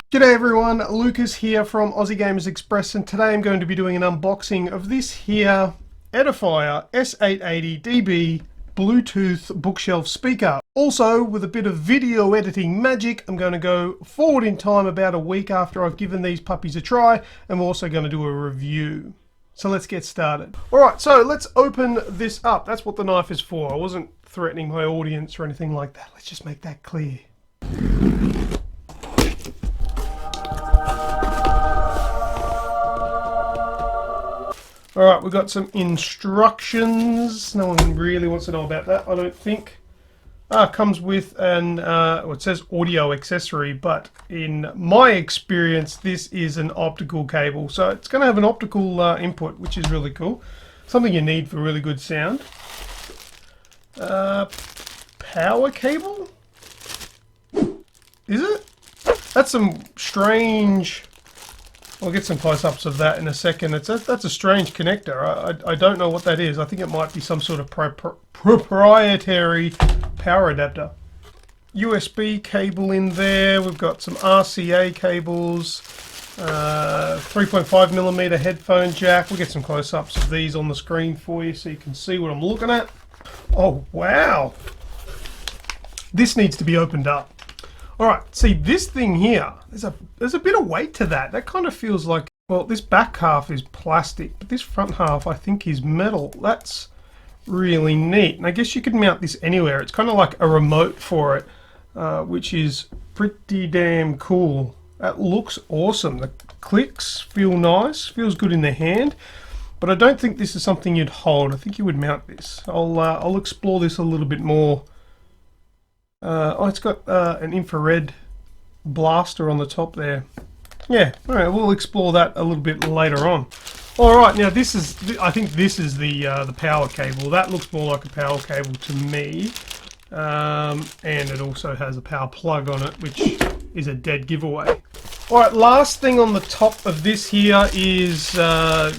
G'day everyone, Lucas here from Aussie Gamers Express, and today I'm going to be doing an unboxing of this here Edifier S880DB Bluetooth bookshelf speaker. Also, with a bit of video editing magic, I'm going to go forward in time about a week after I've given these puppies a try, and we're also going to do a review. So let's get started. Alright, so let's open this up. That's what the knife is for. I wasn't threatening my audience or anything like that. Let's just make that clear. Alright, we've got some instructions. No one really wants to know about that, I don't think. Comes with an, well, it says audio accessory, but in my experience, this is an optical cable. So it's going to have an optical input, which is really cool. Something you need for really good sound. Power cable? Is it? That's some strange... I'll get some close-ups of that in a second. That's a strange connector. I don't know what that is. I think it might be some sort of proprietary power adapter. USB cable in there. We've got some RCA cables. 3.5mm headphone jack. We'll get some close-ups of these on the screen for you so you can see what I'm looking at. Oh, wow. This needs to be opened up. Alright, see this thing here, there's a bit of weight to that. That kind of feels like, well, this back half is plastic, but this front half I think is metal. That's really neat. And I guess you could mount this anywhere. It's kind of like a remote for it, which is pretty damn cool. That looks awesome. The clicks feel nice, feels good in the hand, but I don't think this is something you'd hold. I think you would mount this. I'll explore this a little bit more. It's got an infrared blaster on the top there. Yeah, alright, we'll explore that a little bit later on. Alright, now this is, I think this is the power cable. That looks more like a power cable to me. And it also has a power plug on it, which is a dead giveaway. Alright, last thing on the top of this here is like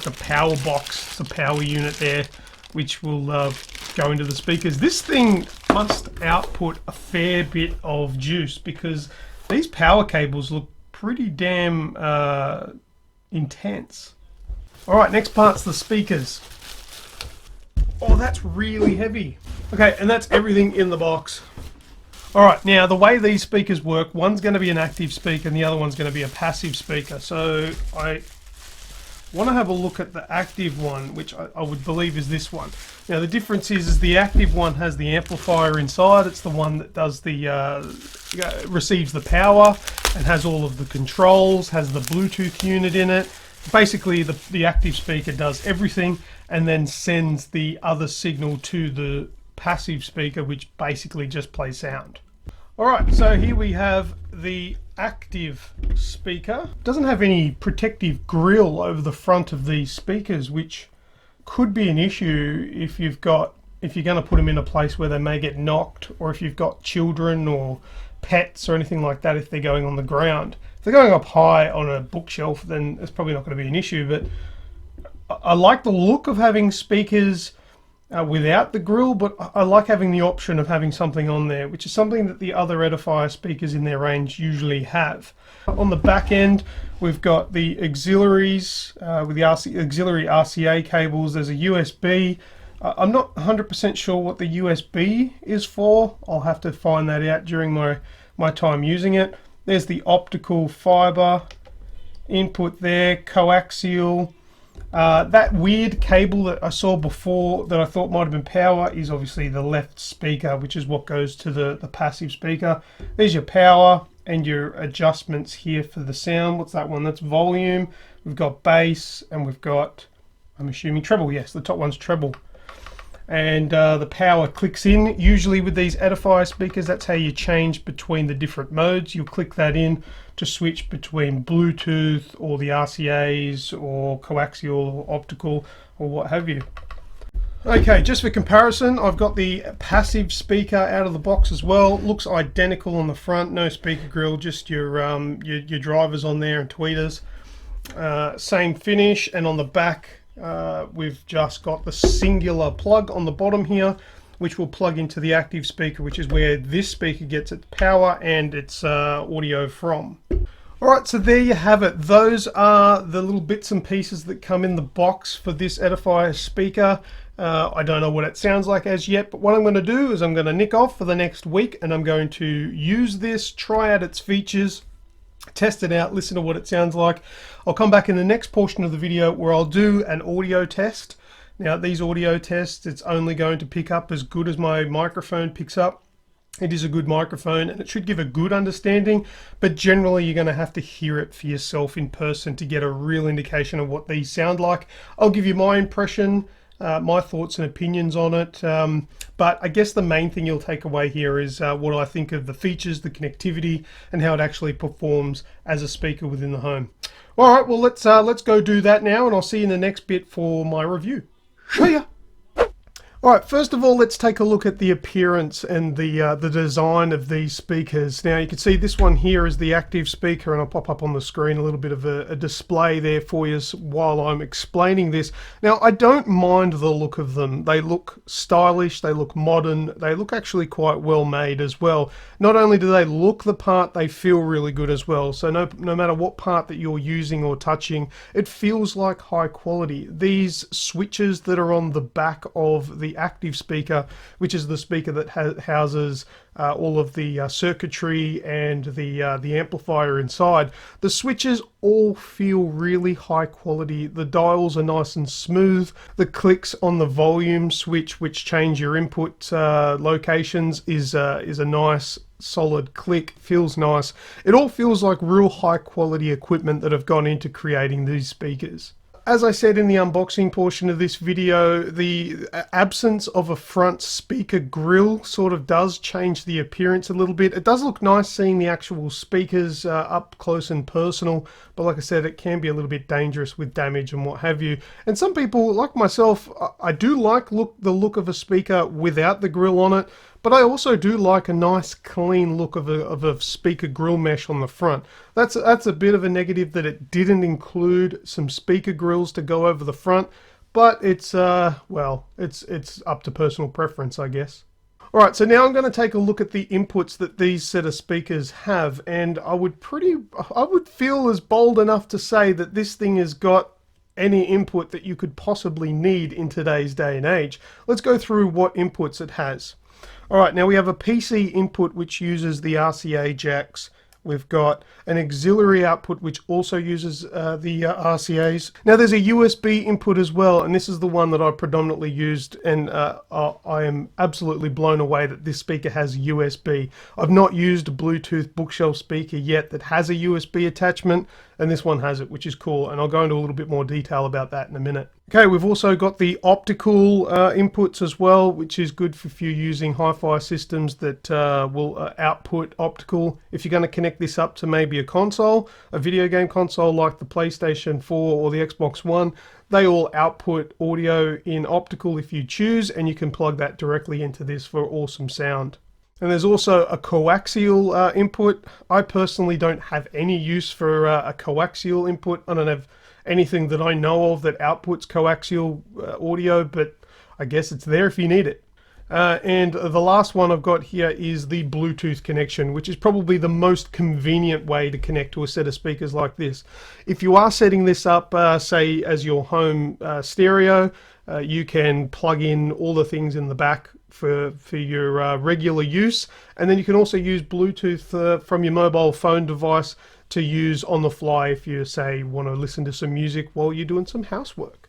the power box, the power unit there, which will go into the speakers. This thing must output a fair bit of juice because these power cables look pretty damn intense. Alright, next part's the speakers. Oh, that's really heavy. Okay, and that's everything in the box. Alright, now the way these speakers work, one's going to be an active speaker and the other one's going to be a passive speaker. So I want to have a look at the active one, which I would believe is this one. Now the difference is the active one has the amplifier inside. It's the one that does the receives the power and has all of the controls, has the Bluetooth unit in it. Basically the active speaker does everything and then sends the other signal to the passive speaker, which basically just plays sound. Alright, so here we have the active speaker. It doesn't have any protective grille over the front of these speakers, which could be an issue if you're going to put them in a place where they may get knocked, or if you've got children or pets or anything like that, if they're going on the ground. If they're going up high on a bookshelf, then it's probably not going to be an issue, but I like the look of having speakers without the grill, but I like having the option of having something on there, which is something that the other Edifier speakers in their range usually have. On the back end, we've got the auxiliaries with the auxiliary RCA cables. There's a USB. I'm not 100% sure what the USB is for. I'll have to find that out during my time using it. There's the optical fiber input there, coaxial. That weird cable that I saw before that I thought might have been power is obviously the left speaker, which is what goes to the passive speaker. There's your power and your adjustments here for the sound. What's that one? That's volume. We've got bass and we've got, I'm assuming, treble. Yes, the top one's treble. And the power clicks in. Usually with these Edifier speakers, that's how you change between the different modes. You'll click that in to switch between Bluetooth or the RCAs or coaxial or optical or what have you. Okay, just for comparison, I've got the passive speaker out of the box as well. Looks identical on the front, no speaker grill, just your drivers on there and tweeters. Same finish, and on the back we've just got the singular plug on the bottom here, which will plug into the active speaker, which is where this speaker gets its power and its audio from. Alright, so there you have it. Those are the little bits and pieces that come in the box for this Edifier speaker. I don't know what it sounds like as yet, but what I'm going to do is I'm going to nick off for the next week and I'm going to use this, try out its features, test it out, listen to what it sounds like. I'll come back in the next portion of the video where I'll do an audio test. Now these audio tests, it's only going to pick up as good as my microphone picks up. It is a good microphone and it should give a good understanding, but generally you're going to have to hear it for yourself in person to get a real indication of what these sound like. I'll give you my impression, my thoughts and opinions on it, but I guess the main thing you'll take away here is what I think of the features, the connectivity, and how it actually performs as a speaker within the home. All right, well let's go do that now, and I'll see you in the next bit for my review. See ya! Alright, first of all, let's take a look at the appearance and the design of these speakers. Now you can see this one here is the active speaker, and I'll pop up on the screen a little bit of a display there for you while I'm explaining this. Now I don't mind the look of them. They look stylish, they look modern, they look actually quite well made as well. Not only do they look the part, they feel really good as well. So no matter what part that you're using or touching, it feels like high quality. These switches that are on the back of the active speaker, which is the speaker that houses all of the circuitry and the amplifier inside, the switches all feel really high quality. The dials are nice and smooth. The clicks on the volume switch, which change your input locations, is a nice solid click. Feels nice. It all feels like real high quality equipment that have gone into creating these speakers. As I said in the unboxing portion of this video, the absence of a front speaker grill sort of does change the appearance a little bit. It does look nice seeing the actual speakers up close and personal, but like I said, it can be a little bit dangerous with damage and what have you. And some people, like myself, I do like the look of a speaker without the grill on it, but I also do like a nice clean look of a speaker grill mesh on the front. That's a bit of a negative that it didn't include some speaker grills to go over the front, but it's well, it's up to personal preference, I guess. Alright, so now I'm going to take a look at the inputs that these set of speakers have, and I would feel as bold enough to say that this thing has got any input that you could possibly need in today's day and age. Let's go through what inputs it has. Alright, now we have a PC input which uses the RCA jacks. We've got an auxiliary output which also uses the RCAs. Now there's a USB input as well, and this is the one that I predominantly used, and I am absolutely blown away that this speaker has USB. I've not used a Bluetooth bookshelf speaker yet that has a USB attachment, and this one has it, which is cool, and I'll go into a little bit more detail about that in a minute. Okay, we've also got the optical inputs as well, which is good for if you're using hi-fi systems that will output optical. If you're going to connect this up to maybe a console, a video game console like the PlayStation 4 or the Xbox One, they all output audio in optical if you choose, and you can plug that directly into this for awesome sound. And there's also a coaxial input. I personally don't have any use for a coaxial input. I don't have anything that I know of that outputs coaxial audio, but I guess it's there if you need it. And the last one I've got here is the Bluetooth connection, which is probably the most convenient way to connect to a set of speakers like this. If you are setting this up, say, as your home stereo, you can plug in all the things in the back for your regular use, and then you can also use Bluetooth from your mobile phone device to use on the fly if you, say, want to listen to some music while you're doing some housework.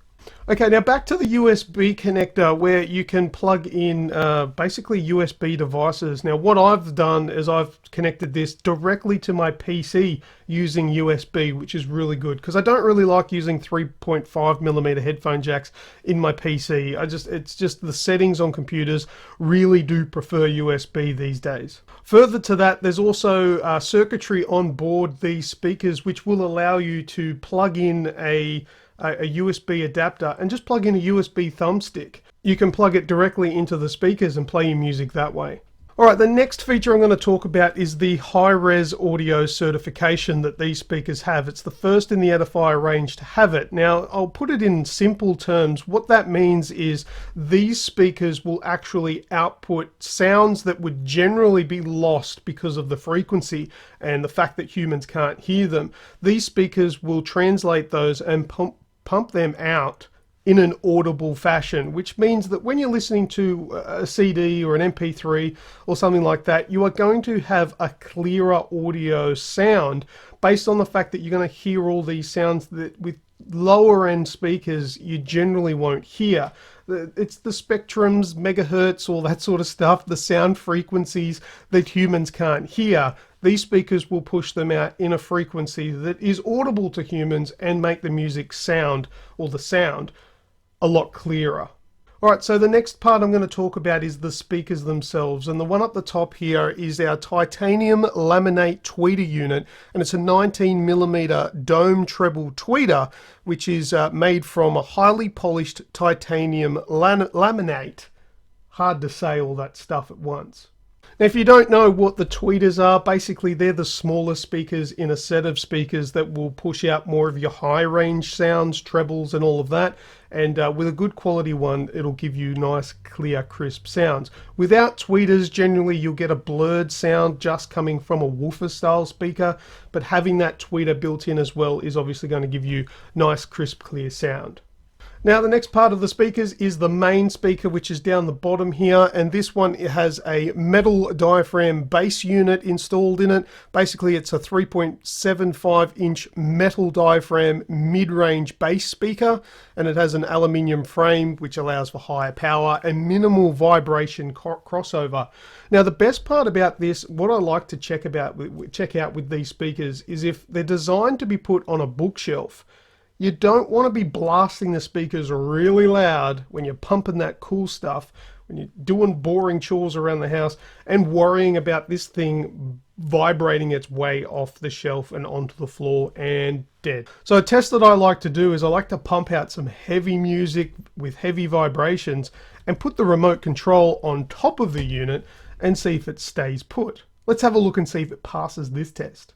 Okay, now back to the USB connector where you can plug in basically USB devices. Now what I've done is I've connected this directly to my PC using USB, which is really good because I don't really like using 3.5mm headphone jacks in my PC. It's just the settings on computers really do prefer USB these days. Further to that, there's also circuitry on board these speakers which will allow you to plug in a USB adapter and just plug in a USB thumbstick. You can plug it directly into the speakers and play your music that way. Alright, the next feature I'm going to talk about is the high-res audio certification that these speakers have. It's the first in the Edifier range to have it. Now, I'll put it in simple terms. What that means is these speakers will actually output sounds that would generally be lost because of the frequency and the fact that humans can't hear them. These speakers will translate those and pump them out in an audible fashion, which means that when you're listening to a CD or an MP3 or something like that, you are going to have a clearer audio sound based on the fact that you're going to hear all these sounds that with lower end speakers you generally won't hear. It's the spectrums, megahertz, all that sort of stuff, the sound frequencies that humans can't hear. These speakers will push them out in a frequency that is audible to humans and make the music sound, or the sound, a lot clearer. Alright, so the next part I'm going to talk about is the speakers themselves, and the one up the top here is our titanium laminate tweeter unit, and it's a 19mm dome treble tweeter, which is made from a highly polished titanium laminate. Hard to say all that stuff at once. Now, if you don't know what the tweeters are, basically they're the smaller speakers in a set of speakers that will push out more of your high range sounds, trebles and all of that. And with a good quality one, it'll give you nice, clear, crisp sounds. Without tweeters, generally you'll get a blurred sound just coming from a woofer style speaker, but having that tweeter built in as well is obviously going to give you nice, crisp, clear sound. Now the next part of the speakers is the main speaker, which is down the bottom here, and this one has a metal diaphragm bass unit installed in it. Basically it's a 3.75 inch metal diaphragm mid-range bass speaker, and it has an aluminium frame which allows for higher power and minimal vibration crossover. Now the best part about this, what I like to check out with these speakers, is if they're designed to be put on a bookshelf. You don't want to be blasting the speakers really loud when you're pumping that cool stuff, when you're doing boring chores around the house and worrying about this thing vibrating its way off the shelf and onto the floor and dead. So a test that I like to do is I like to pump out some heavy music with heavy vibrations and put the remote control on top of the unit and see if it stays put. Let's have a look and see if it passes this test.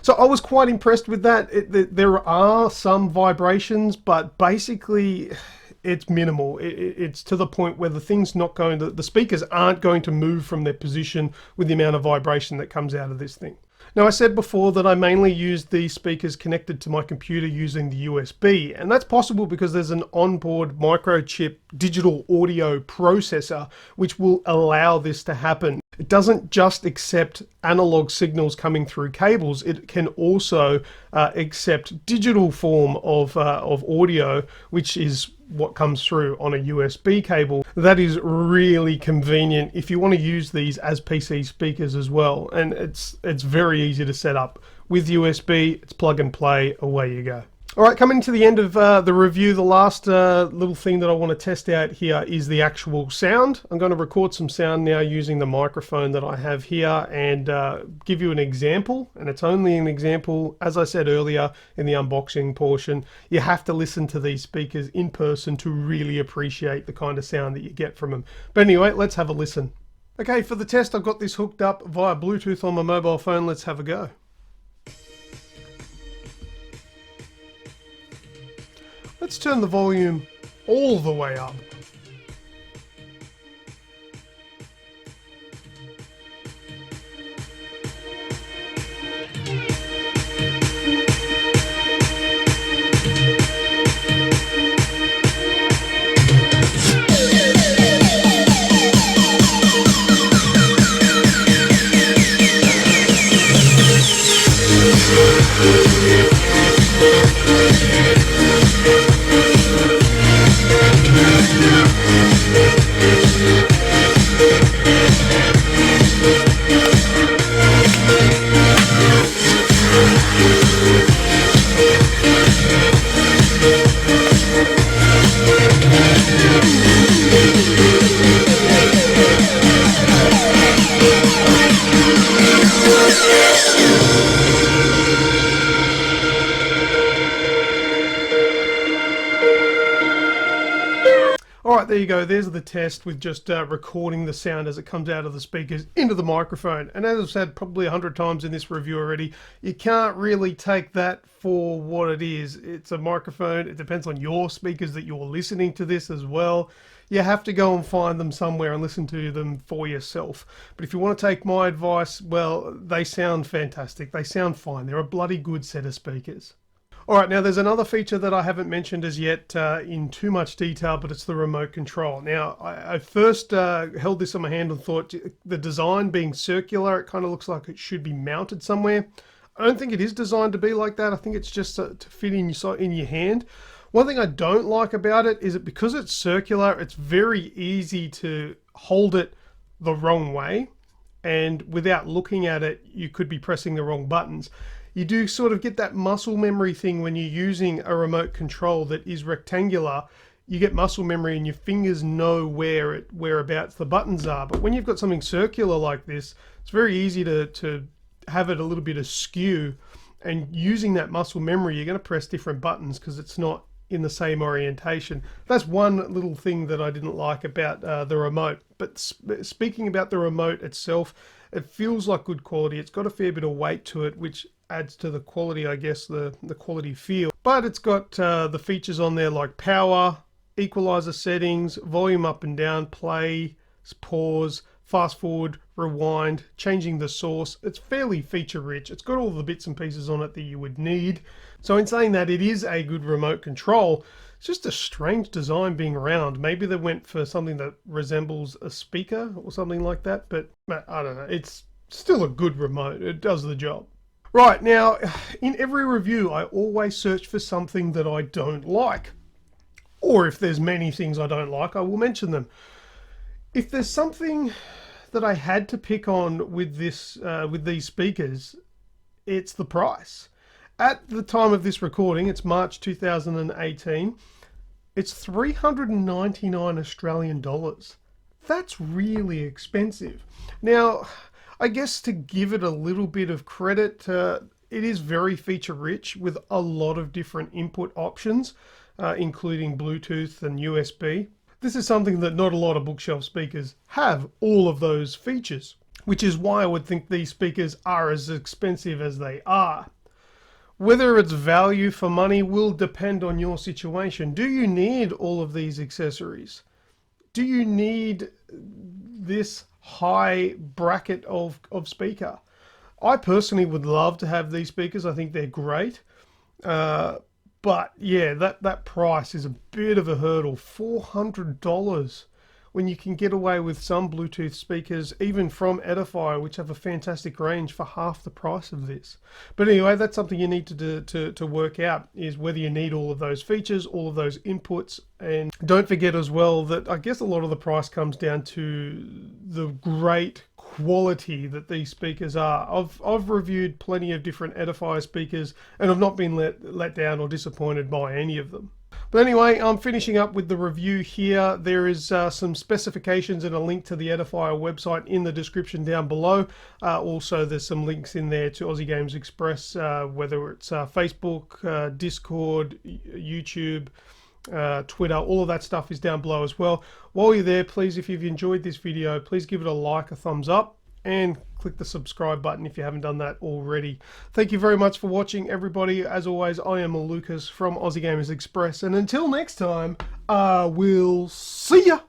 So I was quite impressed with that. There are some vibrations, but basically it's minimal. It's to the point where the speakers aren't going to move from their position with the amount of vibration that comes out of this thing. Now I said before that I mainly use these speakers connected to my computer using the USB, and that's possible because there's an onboard microchip digital audio processor which will allow this to happen. It doesn't just accept analog signals coming through cables, it can also accept digital form of audio, which is what comes through on a USB cable. That is really convenient if you want to use these as PC speakers as well, and it's very easy to set up. With USB, it's plug and play, away you go. Alright, coming to the end of the review, the last little thing that I want to test out here is the actual sound. I'm going to record some sound now using the microphone that I have here and give you an example, and it's only an example. As I said earlier in the unboxing portion, you have to listen to these speakers in person to really appreciate the kind of sound that you get from them. But anyway, let's have a listen. Okay, for the test I've got this hooked up via Bluetooth on my mobile phone. Let's have a go. Let's turn the volume all the way up. there you go. There's the test with just recording the sound as it comes out of the speakers into the microphone. And as I've said probably 100 times in this review already, you can't really take that for what it is. It's a microphone. It depends on your speakers that you're listening to this as well. You have to go and find them somewhere and listen to them for yourself. But if you want to take my advice, well, they sound fantastic. They sound fine. They're a bloody good set of speakers. Alright, now there's another feature that I haven't mentioned as yet in too much detail, but it's the remote control. Now, I first held this in my hand and thought the design being circular, it kind of looks like it should be mounted somewhere. I don't think it is designed to be like that. I think it's just to fit in your hand. One thing I don't like about it is that because it's circular, it's very easy to hold it the wrong way, and without looking at it, you could be pressing the wrong buttons. You do sort of get that muscle memory thing when you're using a remote control that is rectangular. You get muscle memory and your fingers know whereabouts the buttons are. But when you've got something circular like this, it's very easy to have it a little bit askew. And using that muscle memory, you're going to press different buttons because it's not in the same orientation. That's one little thing that I didn't like about the remote. But speaking about the remote itself, it feels like good quality. It's got a fair bit of weight to it, which adds to the quality, I guess, the quality feel. But it's got the features on there like power, equalizer settings, volume up and down, play, pause, fast forward, rewind, changing the source. It's fairly feature rich. It's got all the bits and pieces on it that you would need. So in saying that, it is a good remote control. It's just a strange design being round. Maybe they went for something that resembles a speaker or something like that, but I don't know. It's still a good remote. It does the job. Right, now, in every review, I always search for something that I don't like. Or if there's many things I don't like, I will mention them. If there's something that I had to pick on with these speakers, it's the price. At the time of this recording, it's March 2018, it's 399 Australian dollars. That's really expensive. Now, I guess to give it a little bit of credit, it is very feature rich with a lot of different input options, including Bluetooth and USB. This is something that not a lot of bookshelf speakers have, all of those features, which is why I would think these speakers are as expensive as they are. Whether it's value for money will depend on your situation. Do you need all of these accessories? Do you need this high bracket of speaker? I personally would love to have these speakers. I think they're great. But yeah, that price is a bit of a hurdle. $400 when you can get away with some Bluetooth speakers, even from Edifier, which have a fantastic range for half the price of this. But anyway, that's something you need to work out, is whether you need all of those features, all of those inputs. And don't forget as well that I guess a lot of the price comes down to the great quality that these speakers are. I've reviewed plenty of different Edifier speakers and I've not been let down or disappointed by any of them. But anyway, I'm finishing up with the review here. There is some specifications and a link to the Edifier website in the description down below. Also, there's some links in there to Aussie Games Express, whether it's Facebook, Discord, YouTube, Twitter, all of that stuff is down below as well. While you're there, please, if you've enjoyed this video, please give it a like, a thumbs up, and click the subscribe button if you haven't done that already. Thank you very much for watching, everybody. As always, I am Lucas from Aussie Gamers Express, and until next time, we'll see ya!